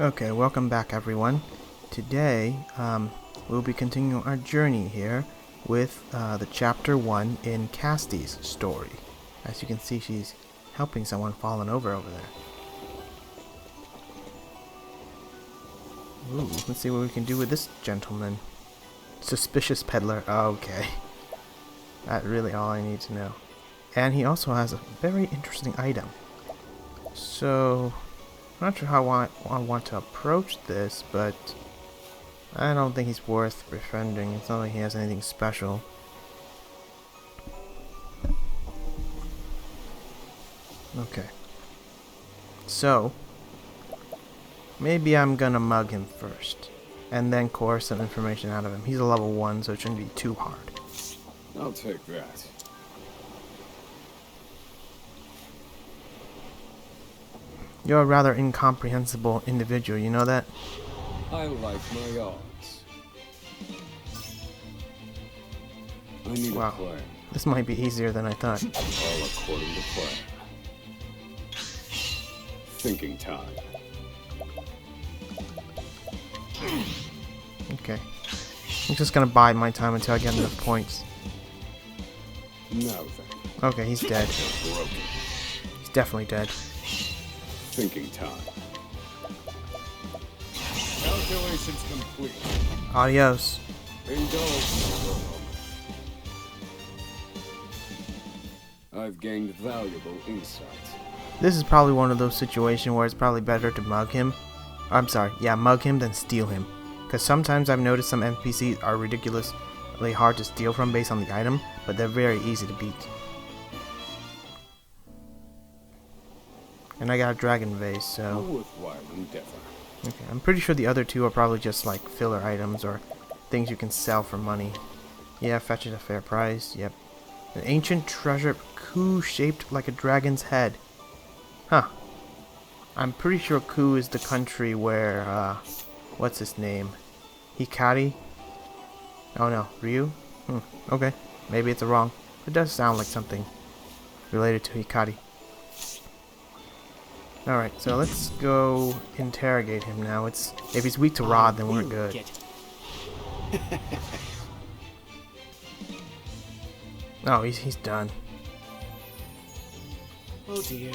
Okay, welcome back everyone. Today, we'll be continuing our journey here with the chapter 1 in Cassti's story. As you can see, she's helping someone fallen over there. Ooh, let's see what we can do with this gentleman. Suspicious peddler. Okay. That's really all I need to know. And he also has a very interesting item. So, I'm not sure how I want to approach this, but I don't think he's worth befriending. It's not like he has anything special. Okay. So, maybe I'm gonna mug him first, and then coerce some information out of him. He's a level 1, so it shouldn't be too hard. I'll take that. You're a rather incomprehensible individual, you know that? I like my odds. I need a plan. This might be easier than I thought. All according to plan. Thinking time. Okay. I'm just gonna bide my time until I get enough points. Now then. Okay, he's dead. Broken. He's definitely dead. Thinking time. Calculations complete. Adios. Indulge me for a moment. I've gained valuable insight. This is probably one of those situations where it's probably better to mug him. I'm sorry, yeah, mug him than steal him. Because sometimes I've noticed some NPCs are ridiculously hard to steal from based on the item, but they're very easy to beat. And I got a dragon vase, so... A worthwhile endeavor. Okay, I'm pretty sure the other two are probably just like filler items or things you can sell for money. Yeah, fetch it a fair price, yep. An ancient treasure coup shaped like a dragon's head. Huh. I'm pretty sure Ku is the country where, what's his name? Hikari? Oh no, Ryu? Okay. Maybe it's wrong. It does sound like something related to Hikari. Alright, so let's go interrogate him now. If he's weak to rod, then we're good. Oh, he's done. Oh dear.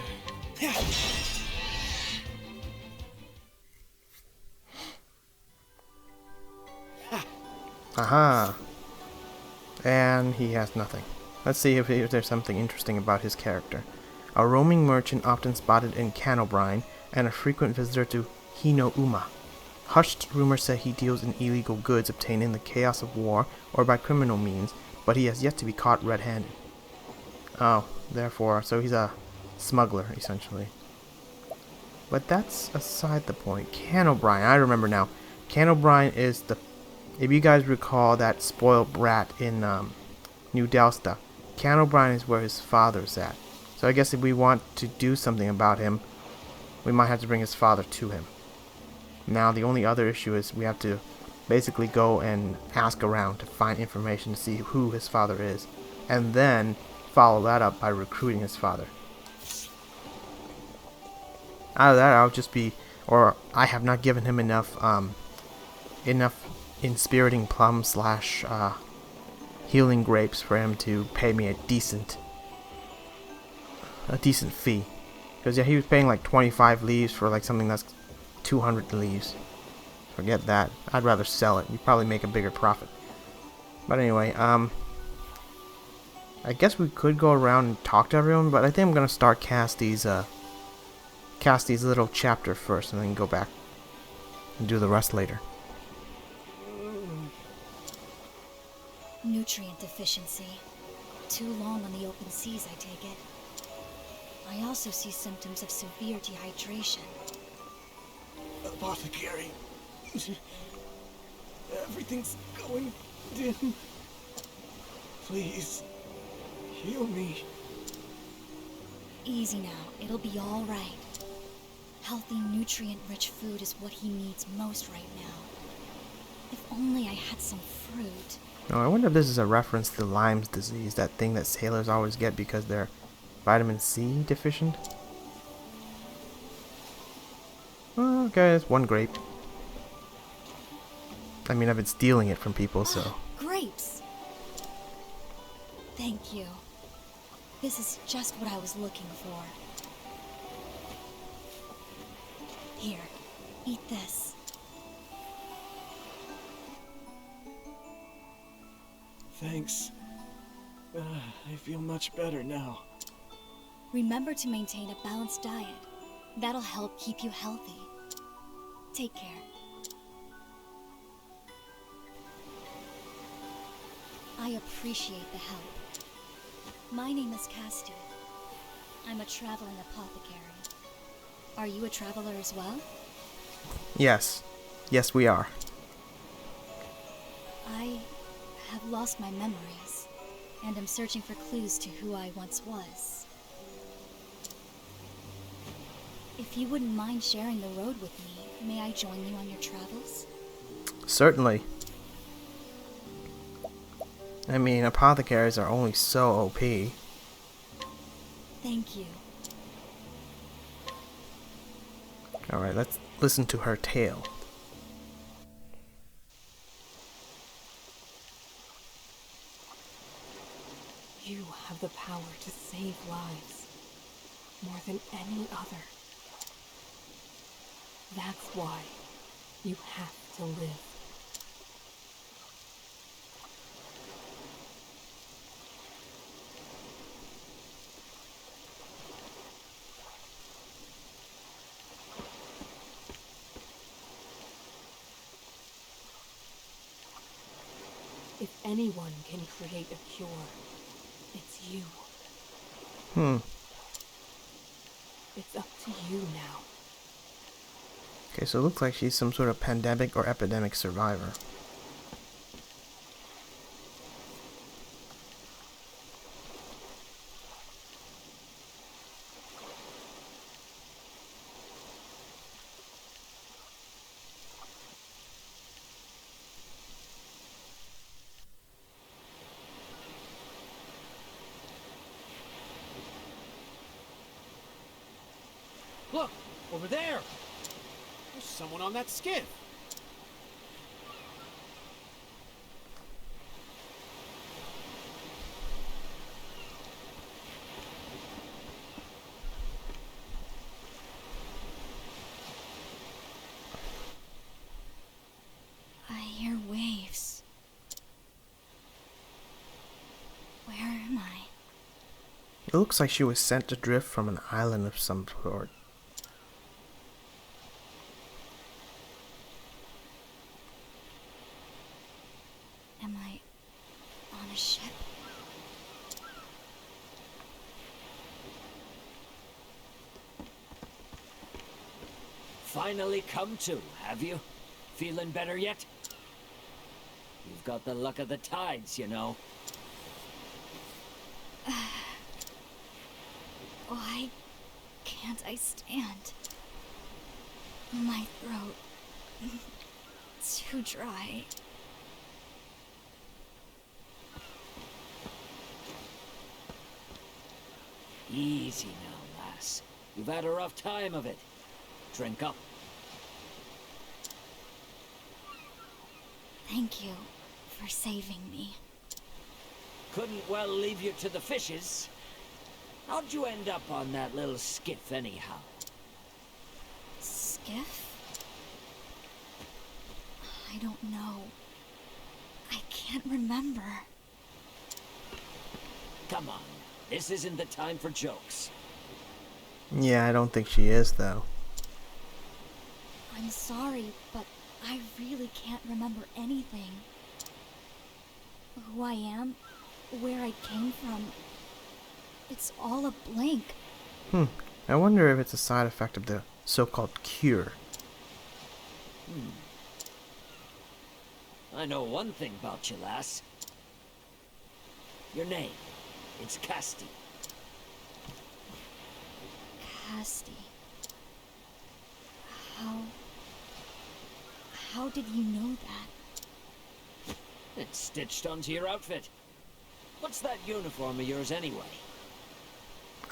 Aha! And he has nothing. Let's see if there's something interesting about his character. A roaming merchant often spotted in Canalbrine, and a frequent visitor to Hino-uma. Hushed rumors say he deals in illegal goods obtained in the chaos of war or by criminal means, but he has yet to be caught red-handed. Oh, therefore, so he's a smuggler, essentially. But that's aside the point. Canalbrine, I remember now. Canalbrine is the... If you guys recall that spoiled brat in New Delsta, Canalbrine is where his father's at. So I guess if we want to do something about him, we might have to bring his father to him. Now the only other issue is we have to basically go and ask around to find information to see who his father is. And then follow that up by recruiting his father. Out of that I'll just be, or I have not given him enough inspiriting plum / healing grapes for him to pay me a decent fee. Because yeah, he was paying like 25 leaves for like something that's 200 leaves. Forget that. I'd rather sell it. You'd probably make a bigger profit. But anyway, I guess we could go around and talk to everyone, but I think I'm gonna start Cassti's little chapter first, and then go back and do the rest later. Nutrient deficiency. Too long on the open seas, I take it. I also see symptoms of severe dehydration. Apothecary. Everything's going dim. Please, heal me. Easy now, it'll be all right. Healthy, nutrient-rich food is what he needs most right now. If only I had some fruit. Oh, I wonder if this is a reference to Lyme's disease, that thing that sailors always get because they're vitamin C deficient? Oh, okay, it's one grape. I mean, I've been stealing it from people, so. Oh, grapes! Thank you. This is just what I was looking for. Here, eat this. Thanks. I feel much better now. Remember to maintain a balanced diet. That'll help keep you healthy. Take care. I appreciate the help. My name is Castti. I'm a traveling apothecary. Are you a traveler as well? Yes. Yes, we are. I have lost my memories, and am searching for clues to who I once was. If you wouldn't mind sharing the road with me, may I join you on your travels? Certainly. I mean, apothecaries are only so OP. Thank you. Alright, let's listen to her tale. You have the power to save lives, more than any other. That's why you have to live. If anyone can create a cure, it's you. It's up to you now. Okay, so it looks like she's some sort of pandemic or epidemic survivor. Look! Over there! There's someone on that skiff! I hear waves. Where am I? It looks like she was sent adrift from an island of some sort. Am I on a ship? Finally come to, have you? Feeling better yet? You've got the luck of the tides, you know. Why can't I stand? My throat... too dry. Easy now, lass. You've had a rough time of it. Drink up. Thank you for saving me. Couldn't well leave you to the fishes. How'd you end up on that little skiff anyhow? Skiff? I don't know. I can't remember. Come on, this isn't the time for jokes. Yeah, I don't think she is, though. I'm sorry, but I really can't remember anything. Who I am, where I came from. It's all a blank. I wonder if it's a side effect of the so-called cure. I know one thing about you, lass. Your name. It's Castti. Castti. How did you know that? It's stitched onto your outfit. What's that uniform of yours anyway?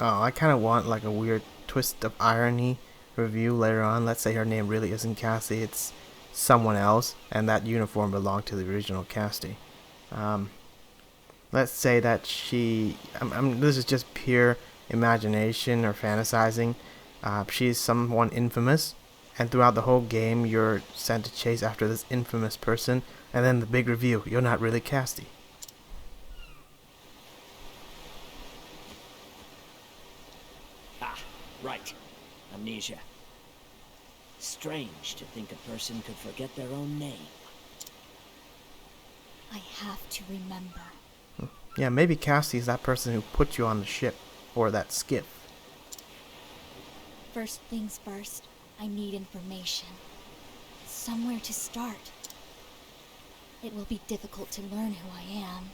Oh, I kind of want like a weird twist of irony review later on, let's say her name really isn't Cassie, it's someone else, and that uniform belonged to the original Castti. Let's say that this is just pure imagination or fantasizing. She's someone infamous, and throughout the whole game, you're sent to chase after this infamous person, and then the big reveal, you're not really Castti. Ah, right. Amnesia. Strange to think a person could forget their own name. I have to remember. Yeah, maybe Cassie is that person who put you on the ship, or that skiff. First things first, I need information. Somewhere to start. It will be difficult to learn who I am.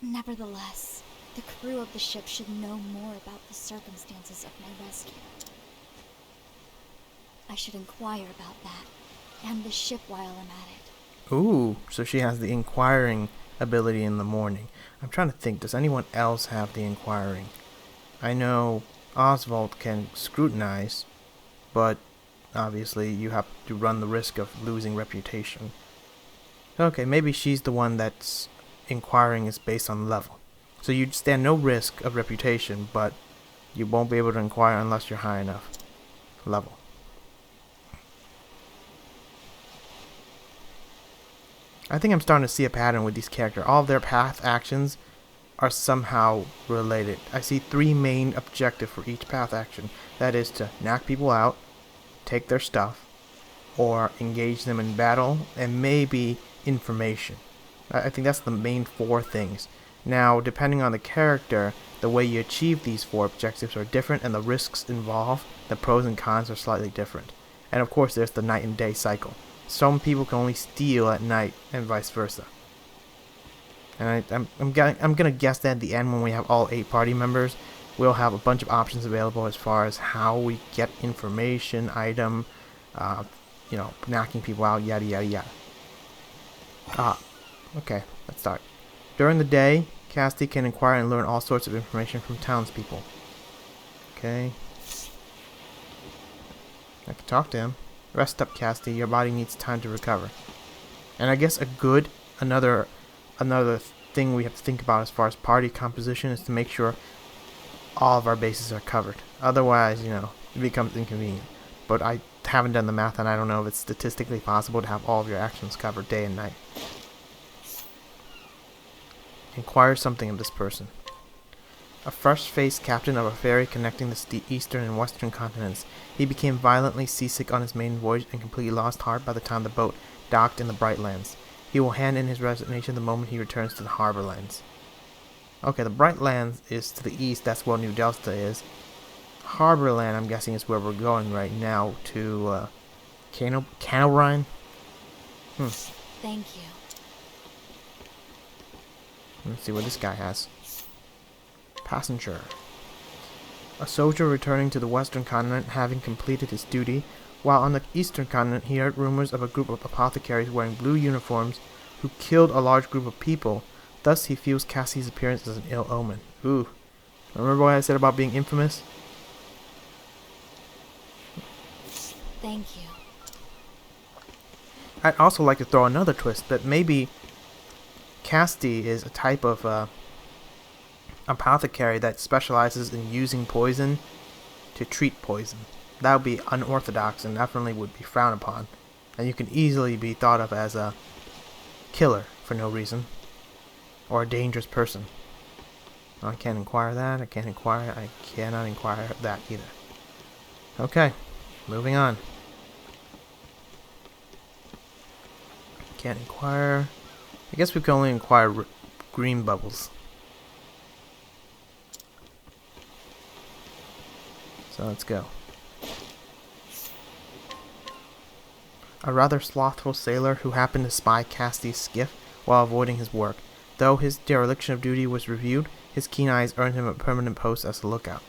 Nevertheless, the crew of the ship should know more about the circumstances of my rescue. I should inquire about that, and the ship while I'm at it. Ooh, so she has the inquiring ability in the morning. I'm trying to think, does anyone else have the inquiring? I know Oswald can scrutinize, but obviously you have to run the risk of losing reputation. Okay, maybe she's the one that's inquiring is based on level. So you stand no risk of reputation, but you won't be able to inquire unless you're high enough level. I think I'm starting to see a pattern with these characters. All of their path actions are somehow related. I see 3 main objectives for each path action. That is to knock people out, take their stuff, or engage them in battle, and maybe information. I think that's the main 4 things. Now, depending on the character, the way you achieve these 4 objectives are different, and the risks involved, the pros and cons, are slightly different. And of course, there's the night and day cycle. Some people can only steal at night, and vice versa. And I'm gonna guess that at the end, when we have all 8 party members, we'll have a bunch of options available as far as how we get information, item, knocking people out, yada yada yada. Okay, let's start. During the day, Castti can inquire and learn all sorts of information from townspeople. Okay. I can talk to him. Rest up, Castti. Your body needs time to recover. And I guess another thing we have to think about as far as party composition is to make sure all of our bases are covered. Otherwise, it becomes inconvenient. But I haven't done the math, and I don't know if it's statistically possible to have all of your actions covered day and night. Inquire something of this person. A fresh-faced captain of a ferry connecting the eastern and western continents. He became violently seasick on his maiden voyage and completely lost heart by the time the boat docked in the Bright Lands. He will hand in his resignation the moment he returns to the Harbor Lands. Okay, the Bright Lands is to the east. That's where New Delta is. Harbor Land, I'm guessing, is where we're going right now, to Canalbrine. Thank you. Let's see what this guy has. Passenger. A soldier returning to the western continent, having completed his duty. While on the eastern continent, he heard rumors of a group of apothecaries wearing blue uniforms who killed a large group of people. Thus, he feels Cassie's appearance as an ill omen. Ooh. Remember what I said about being infamous? Thank you. I'd also like to throw another twist, that maybe Castti is a type of apothecary that specializes in using poison to treat poison. That would be unorthodox and definitely would be frowned upon. And you can easily be thought of as a killer for no reason. Or a dangerous person. I can't inquire that. I cannot inquire that either. Okay, moving on. Can't inquire. I guess we can only inquire green bubbles. So let's go. A rather slothful sailor who happened to spy Castti's skiff while avoiding his work. Though his dereliction of duty was reviewed, his keen eyes earned him a permanent post as a lookout.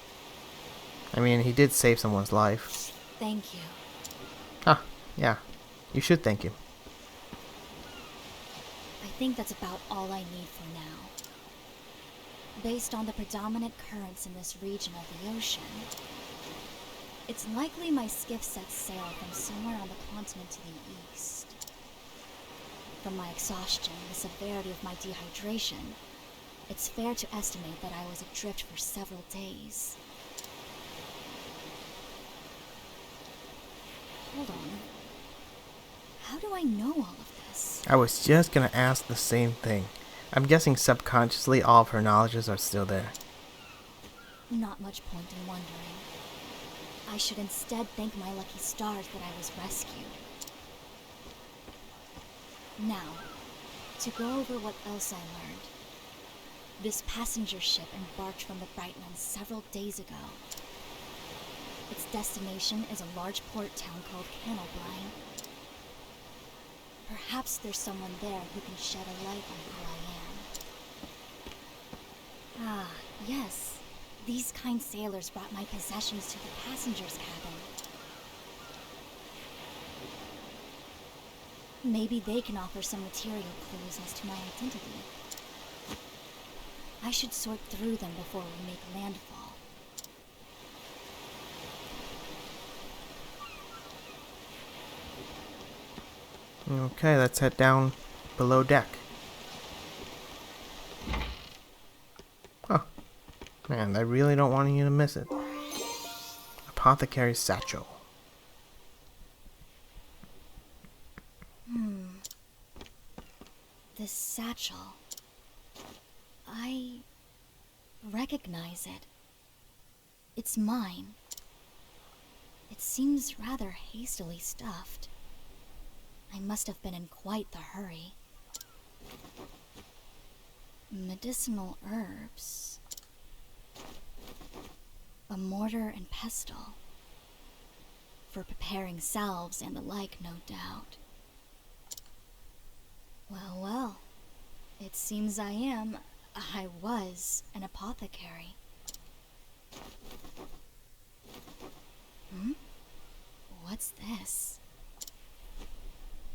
I mean, he did save someone's life. Thank you. Ah, yeah. You should thank him. I think that's about all I need for now. Based on the predominant currents in this region of the ocean, It's likely my skiff set sail from somewhere on the continent to the east. From my exhaustion, the severity of my dehydration, it's fair to estimate that I was adrift for several days. Hold on. How do I know all of this? I was just gonna ask the same thing. I'm guessing subconsciously all of her knowledges are still there. Not much point in wondering. I should instead thank my lucky stars that I was rescued. Now, to go over what else I learned. This passenger ship embarked from the Brightlands several days ago. Its destination is a large port town called Canalbrine. Perhaps there's someone there who can shed a light on who I am. Ah, yes. These kind sailors brought my possessions to the passenger's cabin. Maybe they can offer some material clues as to my identity. I should sort through them before we make landfall. Okay, let's head down below deck. Oh, man, I really don't want you to miss it. Apothecary's satchel. This satchel. I recognize it. It's mine. It seems rather hastily stuffed. I must have been in quite the hurry. Medicinal herbs. A mortar and pestle. For preparing salves and the like, no doubt. Well, well. It seems I was an apothecary. What's this?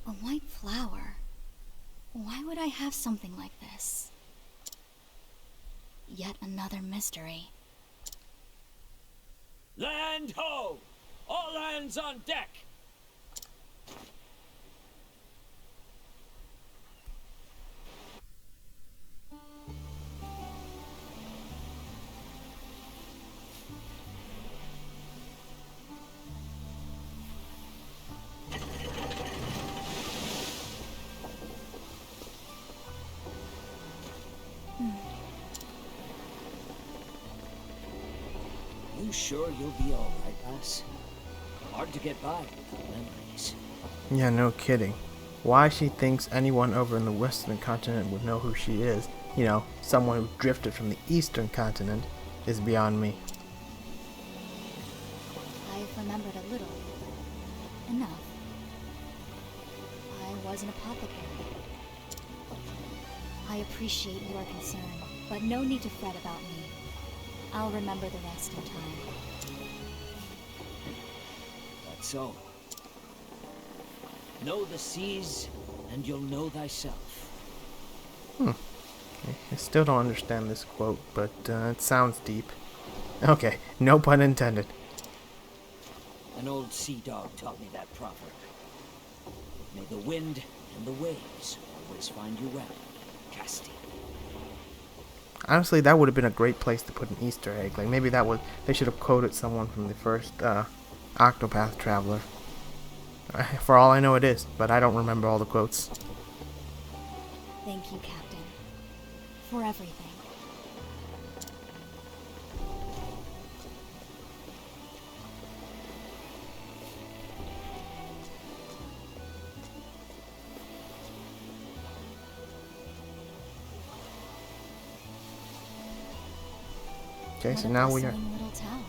A white flower. Why would I have something like this? Yet another mystery. Land ho! All hands on deck! You sure you'll be all right, lass? Hard to get by without memories. Yeah, no kidding. Why she thinks anyone over in the western continent would know who she is, you know, someone who drifted from the eastern continent, is beyond me. I've remembered a little. Enough. I was an apothecary. I appreciate your concern, but no need to fret about me. I'll remember the rest in time. That's so. Know the seas, and you'll know thyself. I still don't understand this quote, but it sounds deep. Okay, no pun intended. An old sea dog taught me that proverb. May the wind and the waves always find you well, Castti. Honestly, that would have been a great place to put an Easter egg. Like, maybe they should have quoted someone from the first Octopath Traveler. For all I know it is, but I don't remember all the quotes. Thank you, Captain. For everything. Okay, so What a now we are... bustling little town.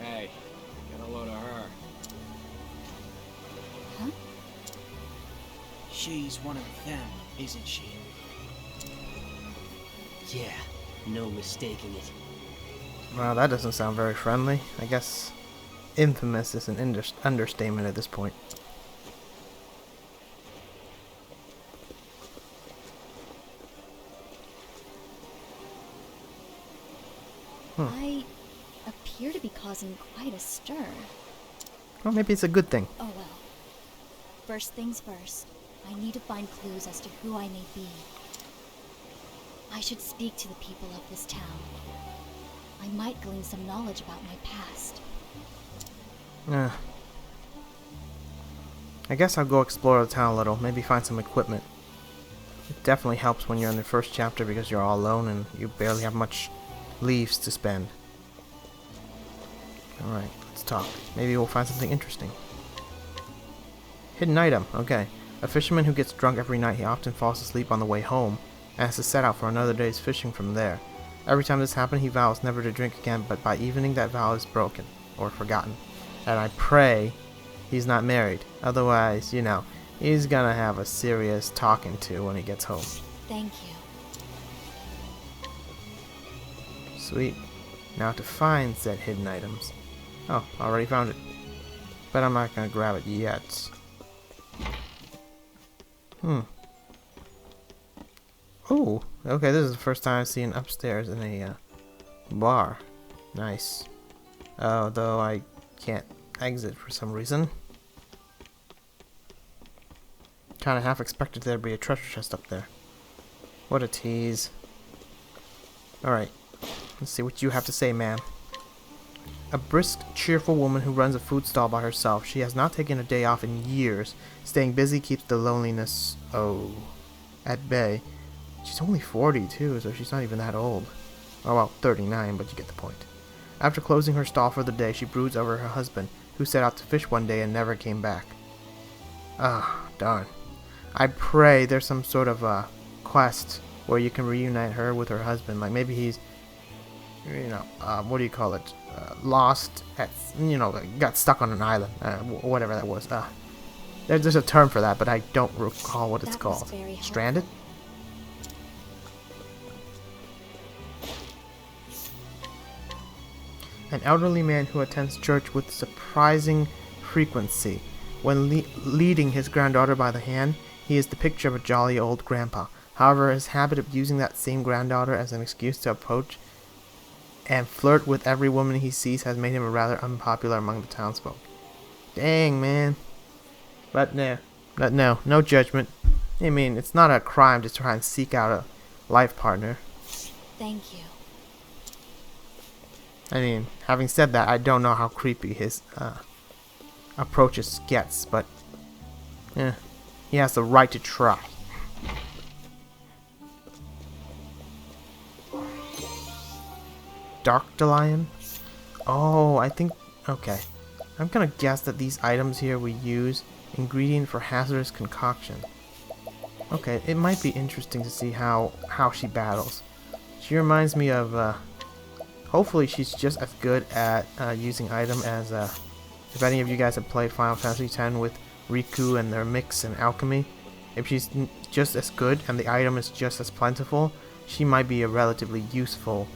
Hey, get a load of her. Huh? She's one of them, isn't she? Yeah, no mistaking it. Well, that doesn't sound very friendly. I guess infamous is an understatement at this point. I appear to be causing quite a stir. Well, maybe it's a good thing. Oh well. First things first, I need to find clues as to who I may be. I should speak to the people of this town. I might glean some knowledge about my past. I guess I'll go explore the town a little, maybe find some equipment. It definitely helps when you're in the first chapter because you're all alone and you barely have much leaves to spend. Alright, let's talk. Maybe we'll find something interesting. Hidden item, okay. A fisherman who gets drunk every night. He often falls asleep on the way home and has to set out for another day's fishing from there. Every time this happens, he vows never to drink again, but by evening that vow is broken or forgotten. And I pray he's not married. Otherwise, you know, he's gonna have a serious talking to when he gets home. Thank you. Sweet. Now to find said hidden items. Oh, already found it. But I'm not gonna grab it yet. Ooh, okay, this is the first time I've seen upstairs in a bar. Nice. Though I can't exit for some reason. Kinda half expected there to be a treasure chest up there. What a tease. Alright, let's see what you have to say, ma'am. A brisk, cheerful woman who runs a food stall by herself. She has not taken a day off in years. Staying busy keeps the loneliness, at bay. She's only 40 too, so she's not even that old. Oh well, 39, but you get the point. After closing her stall for the day, she broods over her husband, who set out to fish one day and never came back. Ah, darn. I pray there's some sort of quest where you can reunite her with her husband. Like maybe he's, you know, what do you call it? Lost at, you know, got stuck on an island, whatever that was. There's a term for that, but I don't recall what it's called. Stranded? An elderly man who attends church with surprising frequency. When leading his granddaughter by the hand, he is the picture of a jolly old grandpa. However, his habit of using that same granddaughter as an excuse to approach and flirt with every woman he sees has made him rather unpopular among the townsfolk. Dang, man. But no judgment. I mean, it's not a crime to try and seek out a life partner. Thank you. I mean, having said that, I don't know how creepy his approaches gets, but he has the right to try. Darkdelion? Oh, I think... Okay. I'm gonna guess that these items here we use ingredient for hazardous concoction. Okay, it might be interesting to see how she battles. She reminds me of... hopefully she's just as good at using item as... if any of you guys have played Final Fantasy X with Riku and their mix and alchemy. If she's just as good and the item is just as plentiful, she might be a relatively useful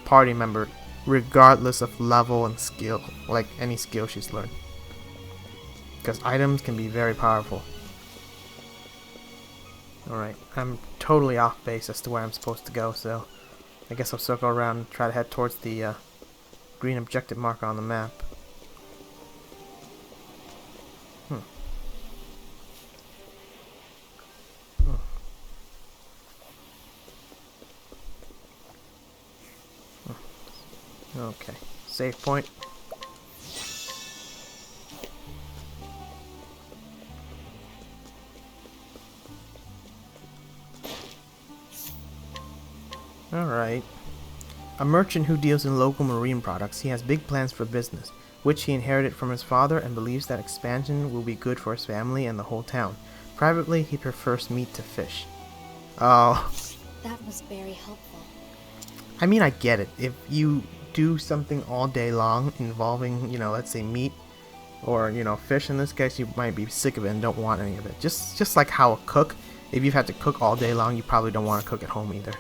party member regardless of level and skill, like any skill she's learned, because items can be very powerful. Alright, I'm totally off base as to where I'm supposed to go, so I guess I'll circle around and try to head towards the green objective marker on the map. Okay, save point. Alright. A merchant who deals in local marine products, he has big plans for business, which he inherited from his father and believes that expansion will be good for his family and the whole town. Privately, he prefers meat to fish. Oh. That was very helpful. I mean, I get it. If you do something all day long involving, you know, let's say meat or, you know, fish in this case, you might be sick of it and don't want any of it. Just like how a cook, if you've had to cook all day long, you probably don't want to cook at home either.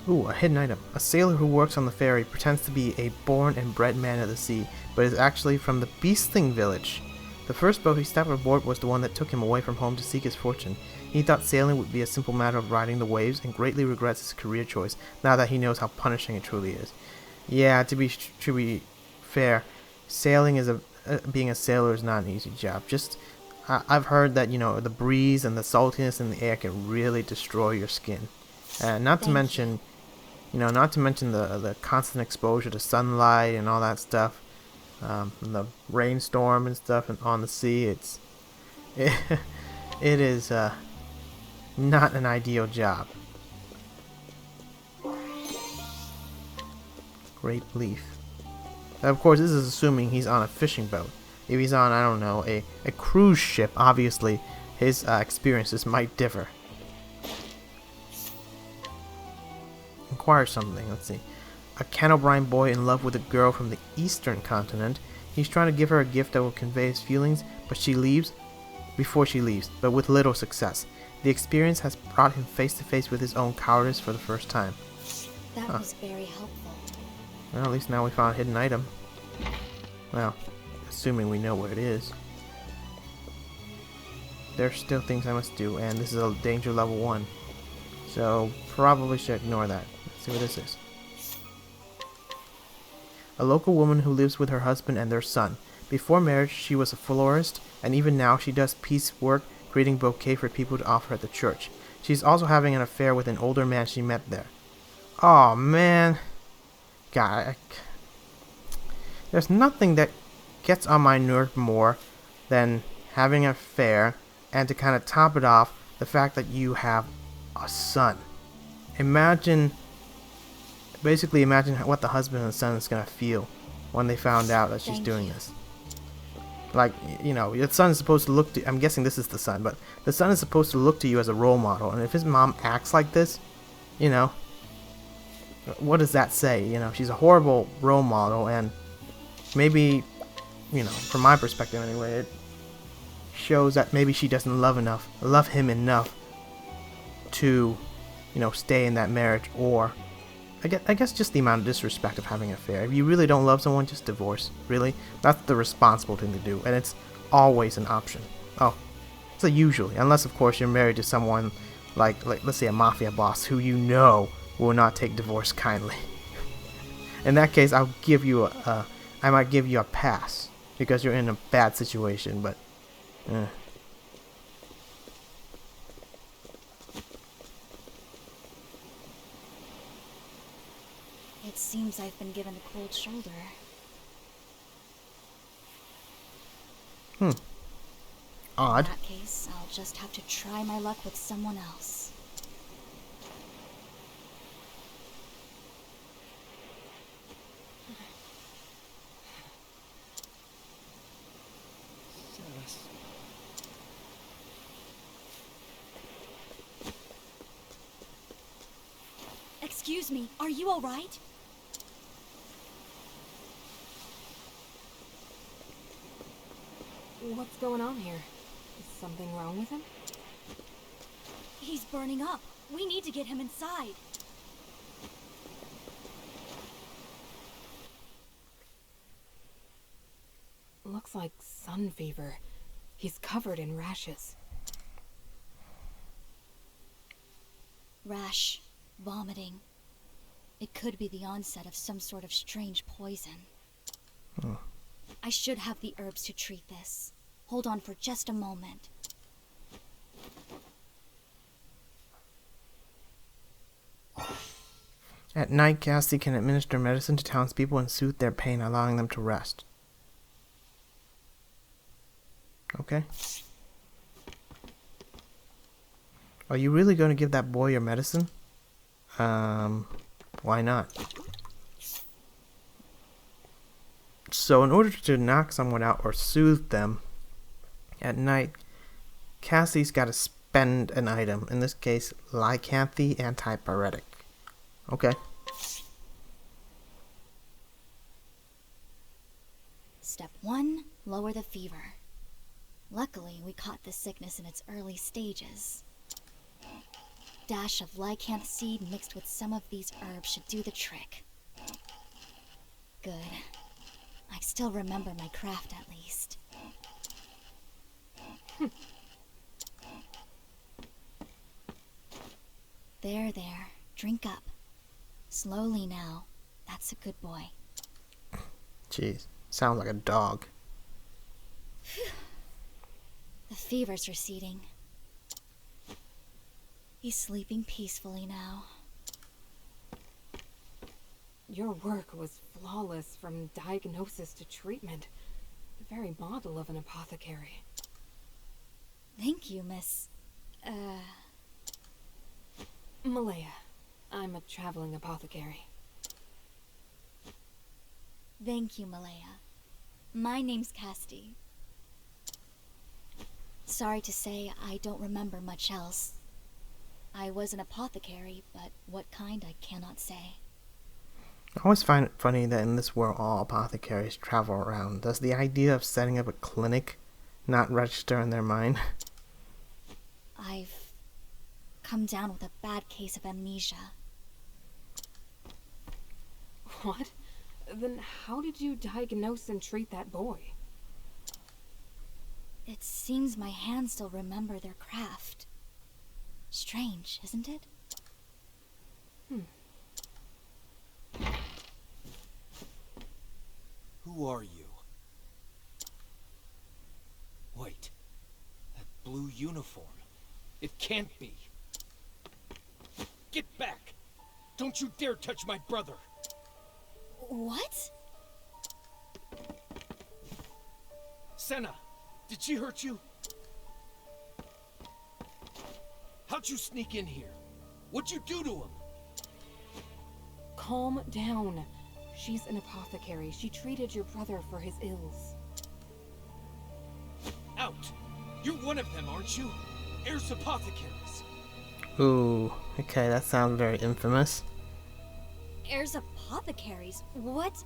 Ooh, a hidden item. A sailor who works on the ferry pretends to be a born and bred man of the sea, but is actually from the Beastling village. The first boat he stepped aboard was the one that took him away from home to seek his fortune. He thought sailing would be a simple matter of riding the waves and greatly regrets his career choice now that he knows how punishing it truly is. Yeah, to be fair, sailing is being a sailor is not an easy job. I've heard that, the breeze and the saltiness in the air can really destroy your skin. And not to mention, the constant exposure to sunlight and all that stuff. And the rainstorm and stuff and on the sea. It is not an ideal job. Grape leaf. Now, of course, this is assuming he's on a fishing boat. If he's on, I don't know, a cruise ship, obviously his experiences might differ. Inquire something, let's see. A Canalbrine boy in love with a girl from the eastern continent. He's trying to give her a gift that will convey his feelings, but before she leaves, but with little success. The experience has brought him face to face with his own cowardice for the first time. That was very helpful. Well, at least now we found a hidden item. Well, assuming we know where it is. There's still things I must do, and this is a danger level 1. So, probably should ignore that. Let's see what this is. A local woman who lives with her husband and their son. Before marriage, she was a florist, and even now she does piecework, creating bouquets for people to offer at the church. She's also having an affair with an older man she met there. Oh man. God, there's nothing that gets on my nerve more than having an affair, and to kind of top it off, the fact that you have a son. Basically imagine what the husband and son is going to feel when they found out that she's doing this. Like, your son is supposed to look to, I'm guessing this is the son, but the son is supposed to look to you as a role model, and if his mom acts like this, what does that say? She's a horrible role model, and maybe, from my perspective anyway, it shows that maybe she doesn't love him enough to, stay in that marriage, or I guess just the amount of disrespect of having an affair. If you really don't love someone, just divorce. Really? That's the responsible thing to do, and it's always an option. Oh, so usually, unless of course you're married to someone like let's say a mafia boss who will not take divorce kindly. In that case, I might give you a pass because you're in a bad situation, but It seems I've been given a cold shoulder. Odd. In that case, I'll just have to try my luck with someone else. Excuse me, are you all right? What's going on here? Is something wrong with him? He's burning up. We need to get him inside. Looks like sun fever. He's covered in rashes. Rash, vomiting. It could be the onset of some sort of strange poison. I should have the herbs to treat this. Hold on for just a moment. At night, Castti can administer medicine to townspeople and soothe their pain, allowing them to rest. Okay. Are you really going to give that boy your medicine? Why not? So in order to knock someone out or soothe them at night, Cassie's got to spend an item. In this case, lycanthine antipyretic. Okay. Step 1, lower the fever. Luckily, we caught the sickness in its early stages. Dash of lycanth seed mixed with some of these herbs should do the trick. Good. I still remember my craft at least. There, there. Drink up. Slowly now. That's a good boy. Jeez, sounds like a dog. The fever's receding. He's sleeping peacefully now. Your work was flawless from diagnosis to treatment. The very model of an apothecary. Thank you, Miss... Malaya. I'm a traveling apothecary. Thank you, Malaya. My name's Castti. Sorry to say, I don't remember much else. I was an apothecary, but what kind I cannot say. I always find it funny that in this world all apothecaries travel around. Does the idea of setting up a clinic not register in their mind? I've come down with a bad case of amnesia. What? Then how did you diagnose and treat that boy? It seems my hands still remember their craft. Strange, isn't it? Who are you? Wait. That blue uniform. It can't be. Get back! Don't you dare touch my brother! What? Senna, did she hurt you? How'd you sneak in here? What'd you do to him? Calm down. She's an apothecary. She treated your brother for his ills. Out! You're one of them, aren't you? Heirs apothecaries. Ooh, okay, that sounds very infamous. Heirs apothecaries? What?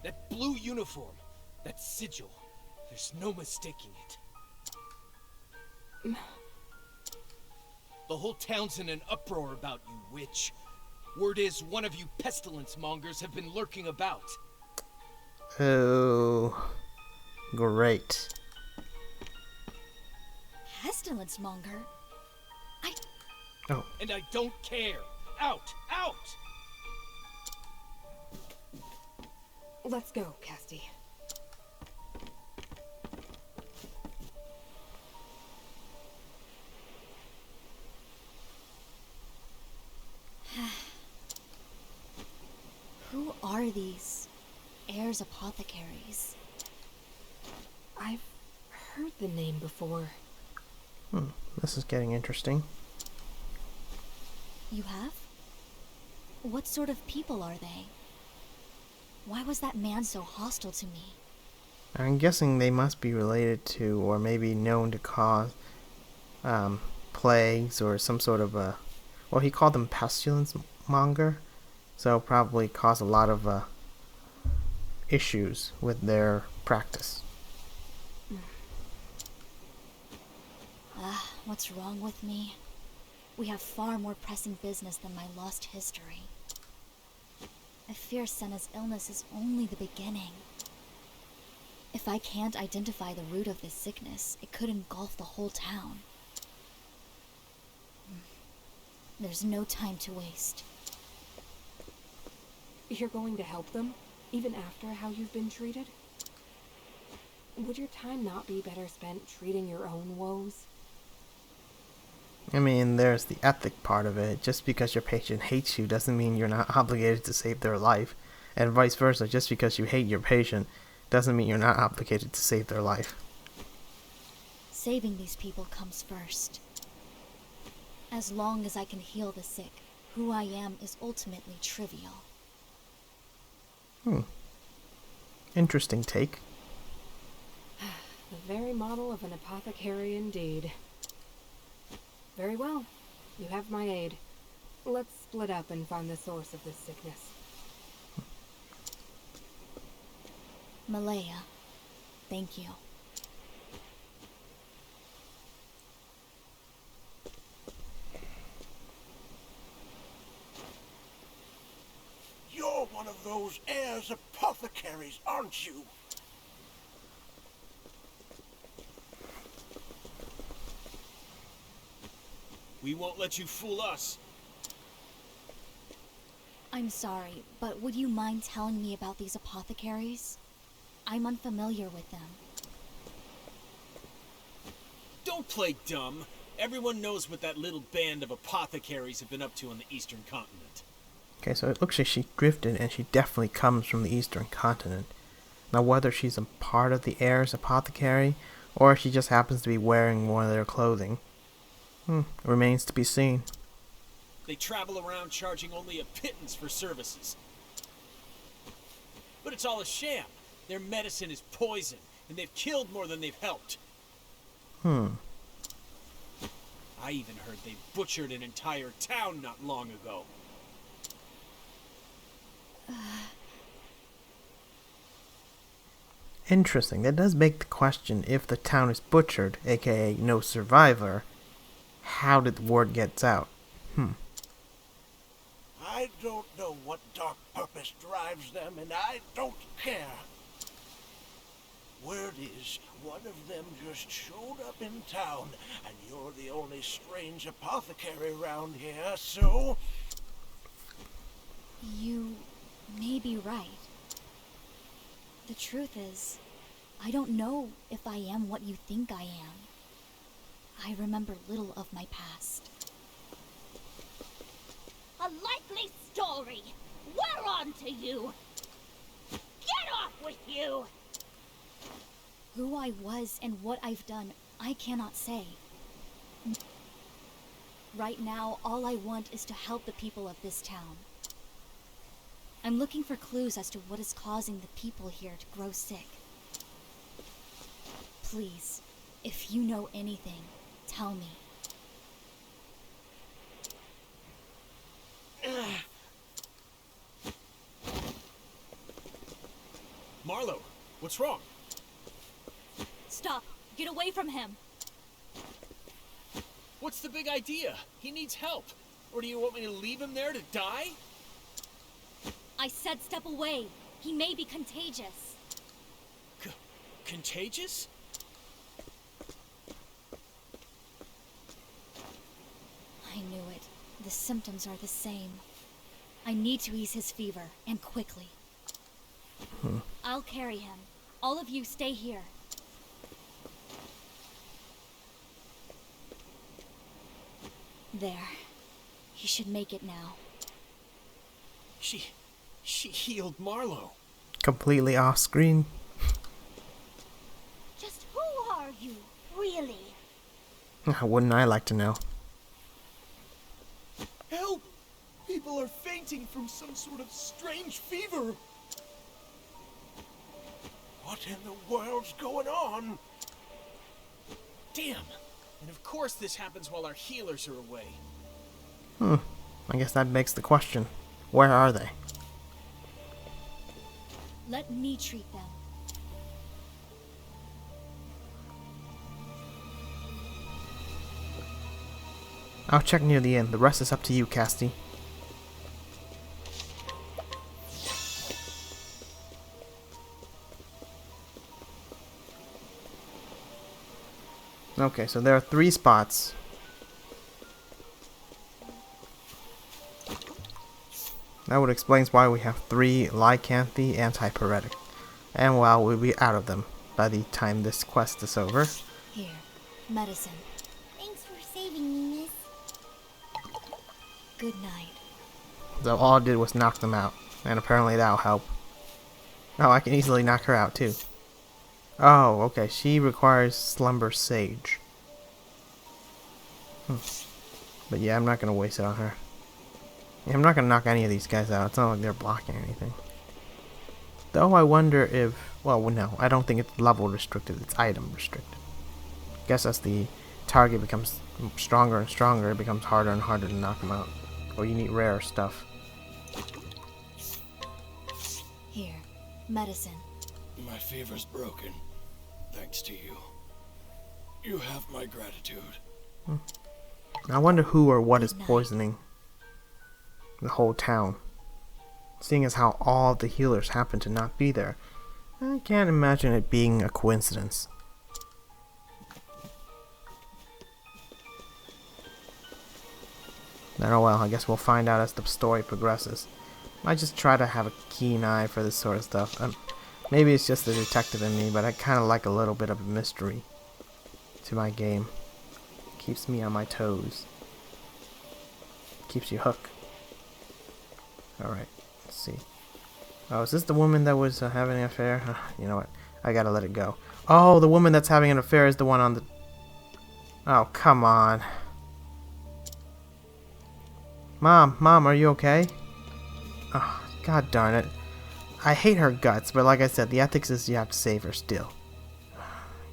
That blue uniform, that sigil, there's no mistaking it. The whole town's in an uproar about you, witch. Word is one of you pestilence mongers have been lurking about. Oh, great. Pestilence monger? Oh. And I don't care. Out! Out! Let's go, Castti. Who are these heirs apothecaries? I've heard the name before. This is getting interesting. You have? What sort of people are they? Why was that man so hostile to me? I'm guessing they must be related to, or maybe known to cause, plagues or some sort of a... Well, he called them pestilence monger, so probably cause a lot of issues with their practice. What's wrong with me? We have far more pressing business than my lost history. I fear Senna's illness is only the beginning. If I can't identify the root of this sickness, it could engulf the whole town. There's no time to waste. You're going to help them, even after how you've been treated? Would your time not be better spent treating your own woes? I mean, there's the ethic part of it. Just because your patient hates you doesn't mean you're not obligated to save their life. And vice versa, just because you hate your patient doesn't mean you're not obligated to save their life. Saving these people comes first. As long as I can heal the sick, who I am is ultimately trivial. Interesting take. The very model of an apothecary indeed. Very well. You have my aid. Let's split up and find the source of this sickness. Malaya, thank you. You're one of those heirs apothecaries, aren't you? We won't let you fool us. I'm sorry, but would you mind telling me about these apothecaries? I'm unfamiliar with them. Don't play dumb. Everyone knows what that little band of apothecaries have been up to on the eastern continent. Okay, so it looks like she drifted, and she definitely comes from the eastern continent. Now, whether she's a part of the heir's apothecary, or if she just happens to be wearing one of their clothing, remains to be seen. They travel around charging only a pittance for services. But it's all a sham. Their medicine is poison, and they've killed more than they've helped. I even heard they butchered an entire town not long ago. Interesting. That does make the question, if the town is butchered, aka no survivor, how did the word get out? I don't know what dark purpose drives them, and I don't care. Word is, one of them just showed up in town, and you're the only strange apothecary around here, so... You may be right. The truth is, I don't know if I am what you think I am. I remember little of my past. A likely story! We're on to you! Get off with you! Who I was and what I've done, I cannot say. Right now, all I want is to help the people of this town. I'm looking for clues as to what is causing the people here to grow sick. Please, if you know anything, tell me. Marlowe, what's wrong? Stop! Get away from him! What's the big idea? He needs help. Or do you want me to leave him there to die? I said step away. He may be contagious. Contagious? I knew it. The symptoms are the same. I need to ease his fever, and quickly. I'll carry him. All of you stay here. There. He should make it now. She healed Marlowe. Completely off screen. Just who are you, really? Wouldn't I like to know? Help! People are fainting from some sort of strange fever. What in the world's going on? Damn! And of course this happens while our healers are away. I guess that begs the question. Where are they? Let me treat them. I'll check near the inn. The rest is up to you, Castti. Okay, so there are 3 spots. That would explain why we have 3 lycanthropy antipyretic. And well, we'll be out of them by the time this quest is over. Here, medicine. Thanks for saving me, miss. Good night. So all I did was knock them out. And apparently that'll help. Oh, I can easily knock her out too. Oh, okay. She requires Slumber Sage. But yeah, I'm not going to waste it on her. Yeah, I'm not going to knock any of these guys out. It's not like they're blocking anything. Though I wonder if... Well, no. I don't think it's level restricted. It's item restricted. Guess as the target becomes stronger and stronger, it becomes harder and harder to knock them out. Or you need rare stuff. Here, medicine. My fever's broken, thanks to you. You have my gratitude. I wonder who or what is poisoning the whole town. Seeing as how all the healers happen to not be there, I can't imagine it being a coincidence. Oh well, I guess we'll find out as the story progresses. I just try to have a keen eye for this sort of stuff. Maybe it's just the detective in me, but I kind of like a little bit of a mystery to my game. Keeps me on my toes. Keeps you hooked. Alright, let's see. Oh, is this the woman that was having an affair? You know what? I gotta let it go. Oh, the woman that's having an affair is the one on the... Oh, come on. Mom, are you okay? Oh, god darn it. I hate her guts, but like I said, the ethics is you have to save her still.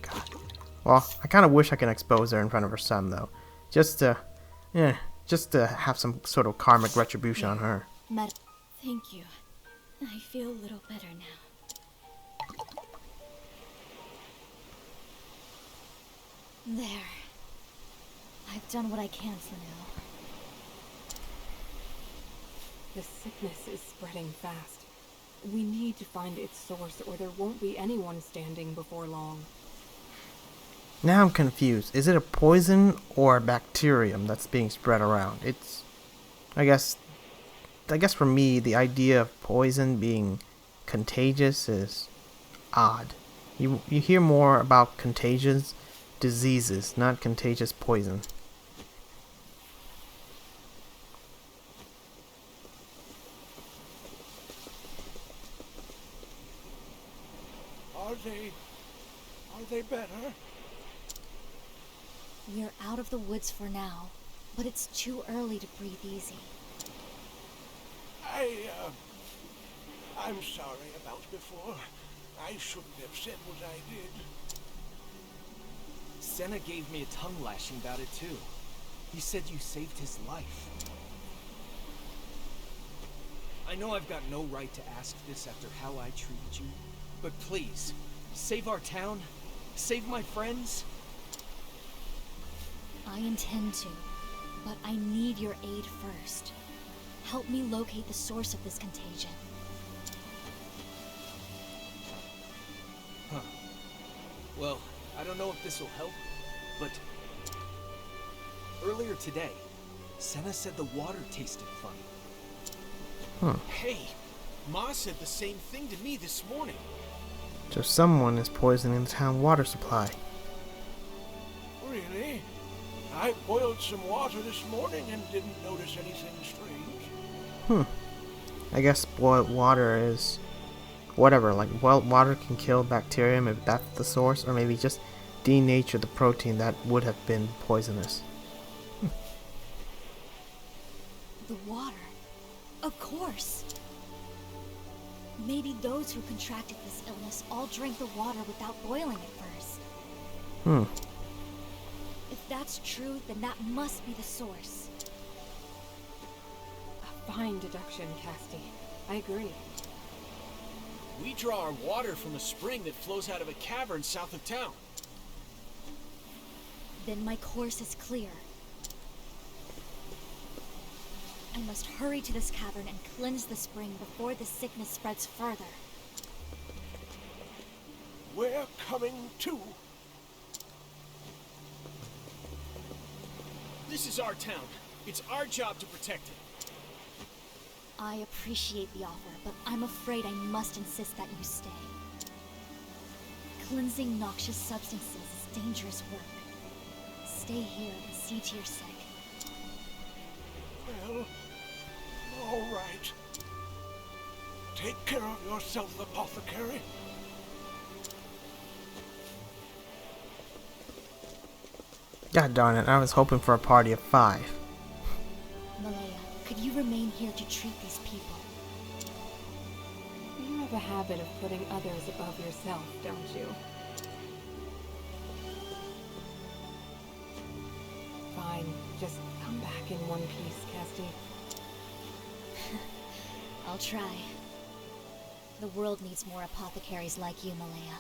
God. Well, I kind of wish I could expose her in front of her son, though. Just to have some sort of karmic retribution on her. Thank you. I feel a little better now. There. I've done what I can for now. The sickness is spreading fast. We need to find its source, or there won't be anyone standing before long. Now I'm confused. Is it a poison or a bacterium that's being spread around? It's... I guess for me, the idea of poison being contagious is odd. You hear more about contagious diseases, not contagious poison. Are they better? We're out of the woods for now, but it's too early to breathe easy. I'm sorry about before. I shouldn't have said what I did. Senna gave me a tongue lashing about it too. He said you saved his life. I know I've got no right to ask this after how I treated you, but please, save our town, save my friends. I intend to, but I need your aid first. Help me locate the source of this contagion. Huh. Well, I don't know if this will help, but earlier today, Senna said the water tasted funny. Hey, Ma said the same thing to me this morning. So someone is poisoning the town water supply. Really? I boiled some water this morning and didn't notice anything strange. I guess boiled water is... whatever, like boiled water can kill bacterium if that's the source, or maybe just denature the protein that would have been poisonous. The water? Of course! Maybe those who contracted this illness all drank the water without boiling it first. If that's true, then that must be the source. A fine deduction, Castti. I agree. We draw our water from a spring that flows out of a cavern south of town. Then my course is clear. I must hurry to this cavern and cleanse the spring before the sickness spreads further. We're coming too. This is our town. It's our job to protect it. I appreciate the offer, but I'm afraid I must insist that you stay. Cleansing noxious substances is dangerous work. Stay here and see to your sick. Well, all right. Take care of yourself, apothecary. God darn it, I was hoping for a party of 5. Malaya, could you remain here to treat these people? You have a habit of putting others above yourself, don't you? Fine, just come back in one piece, Castti. I'll try. The world needs more apothecaries like you, Malaya.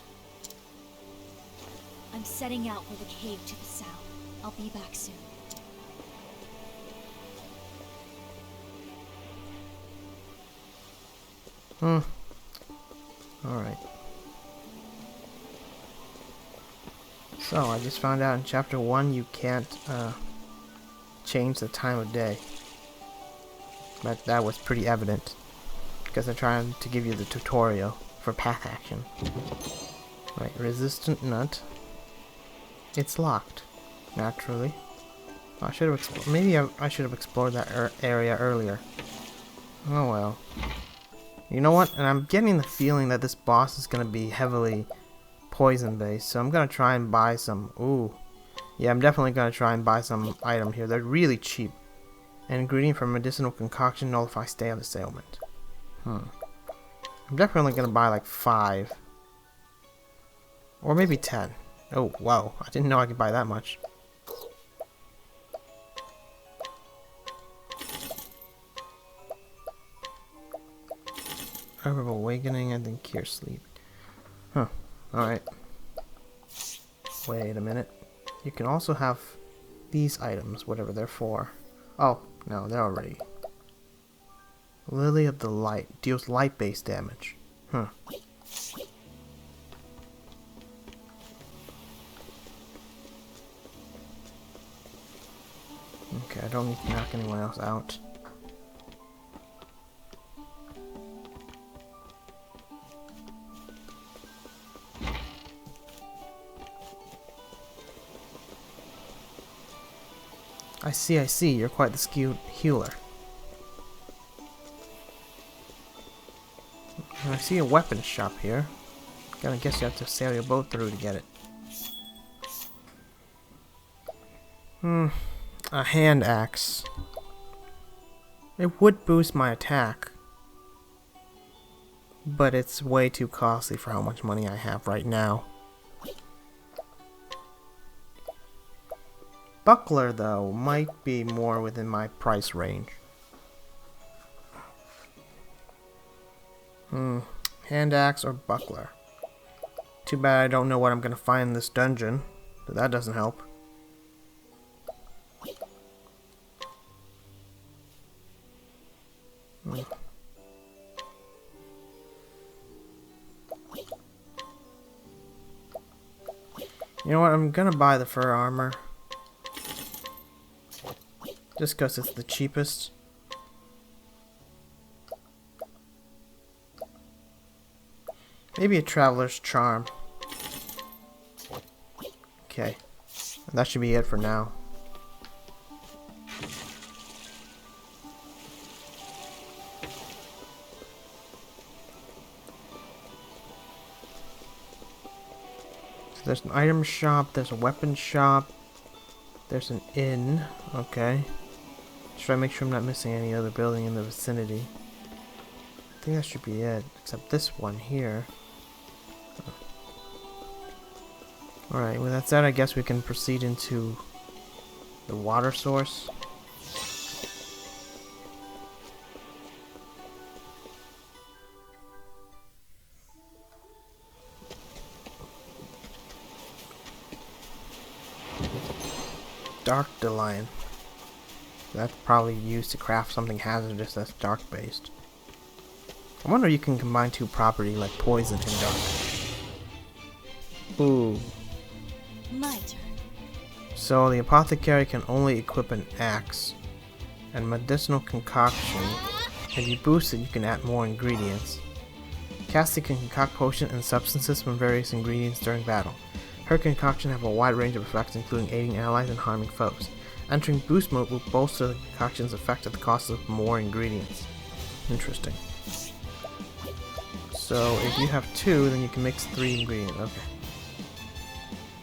I'm setting out for the cave to the south. I'll be back soon. Alright. So, I just found out in chapter 1 you can't change the time of day. But that was pretty evident, because they're trying to give you the tutorial for path action. Right, resistant nut. It's locked, naturally. I should have maybe I should have explored that area earlier. Oh well. You know what? And I'm getting the feeling that this boss is gonna be heavily poison based, so I'm gonna try and buy some. Ooh, yeah, I'm definitely gonna try and buy some item here. They're really cheap. An ingredient for medicinal concoction nullifies stay of assailment. I'm definitely gonna buy like 5. Or maybe 10. Oh, wow. I didn't know I could buy that much. Herb of awakening and then cure sleep. Huh. Alright. Wait a minute. You can also have these items, whatever they're for. Oh, no, they're already. Lily of the Light. Deals light-based damage. Huh. Okay, I don't need to knock anyone else out. I see, you're quite the skilled healer. And I see a weapons shop here. Gotta guess you have to sail your boat through to get it. A hand axe. It would boost my attack, but it's way too costly for how much money I have right now. Buckler, though, might be more within my price range. Hand axe or buckler. Too bad I don't know what I'm gonna find in this dungeon, but that doesn't help. You know what, I'm gonna buy the fur armor. Just because it's the cheapest. Maybe a traveler's charm. Okay. That should be it for now. So there's an item shop, there's a weapon shop, there's an inn. Okay. Should I make sure I'm not missing any other building in the vicinity? I think that should be it, except this one here. Alright, with that said, I guess we can proceed into the water source. Dark Lion. That's probably used to craft something hazardous that's dark based. I wonder if you can combine 2 property like poison and dark. Ooh. My turn. So the apothecary can only equip an axe and medicinal concoction. If you boost it, you can add more ingredients. Castti can concoct potions and substances from various ingredients during battle. Her concoction have a wide range of effects, including aiding allies and harming foes. Entering boost mode will bolster the concoction's effect at the cost of more ingredients. Interesting. So if you have 2, then you can mix 3 ingredients. Okay.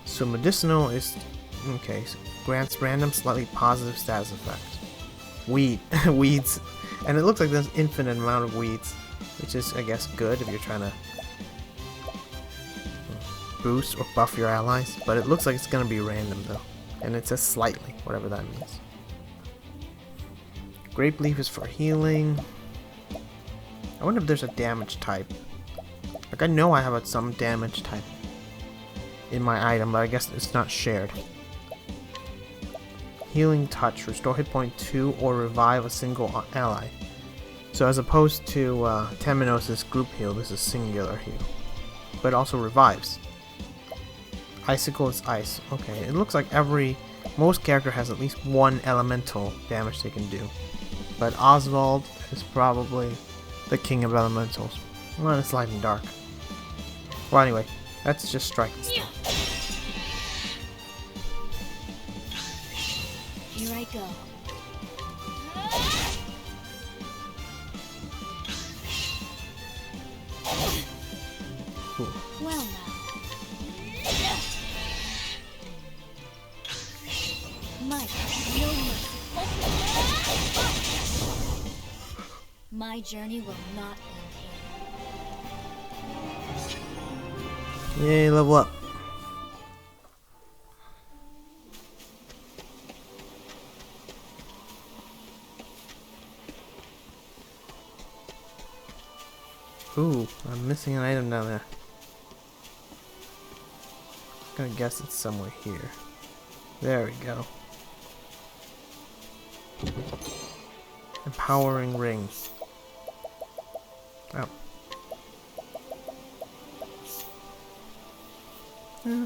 So medicinal is okay. So grants random, slightly positive status effects. Weeds, and it looks like there's infinite amount of weeds, which is, I guess, good if you're trying to boost or buff your allies. But it looks like it's gonna be random though. And it says slightly, whatever that means. Grape leaf is for healing. I wonder if there's a damage type. Like, I know I have some damage type in my item, but I guess it's not shared. Healing touch. Restore hit point 2 or revive a single ally. So as opposed to Temenos' group heal, this is singular heal. But it also revives. Icicle is ice. Okay, it looks like most character has at least 1 elemental damage they can do. but Oswald is probably the king of elementals. Well, it's light and dark. Well, anyway, let's just strike this thing. Here I go. Ooh. Well now. Mike, no mercy. My journey will not end here. Yay, level up. Ooh, I'm missing an item down there. I'm gonna guess it's somewhere here. There we go. Empowering ring. Oh. Yeah,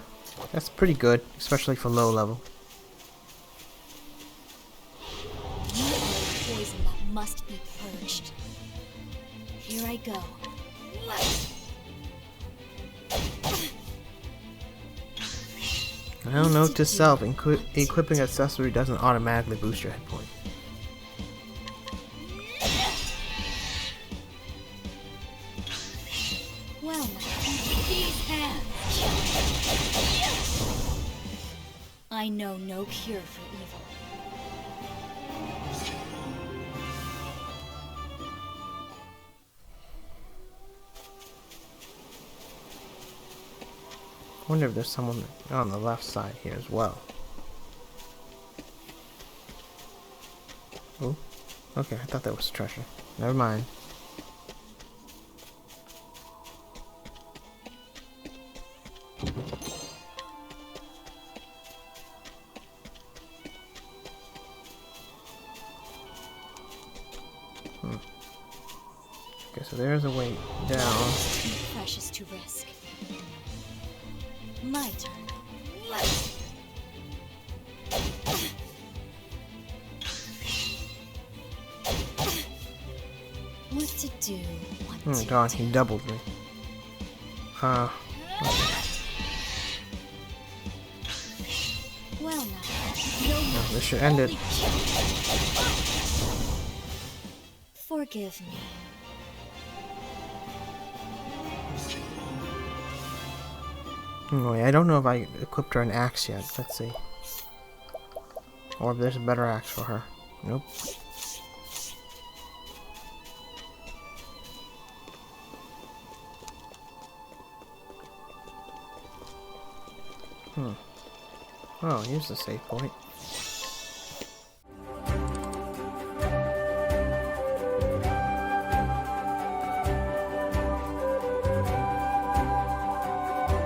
that's pretty good, especially for low level. You are a poison that must be purged. Here I go. I don't know to self. Equipping accessory doesn't automatically boost your hit point. Well now, these hands. I know no cure for evil. I wonder if there's someone on the left side here as well. Oh, okay, I thought that was treasure. Never mind. Okay, so there's a way down. Too precious to risk. My turn. What to do? What to Darn, do. he doubled me. Okay. Well now, no This should end it. Forgive me. Anyway, I don't know if I equipped her an axe yet. Let's see. Or if there's a better axe for her. Nope. Oh, here's the save point.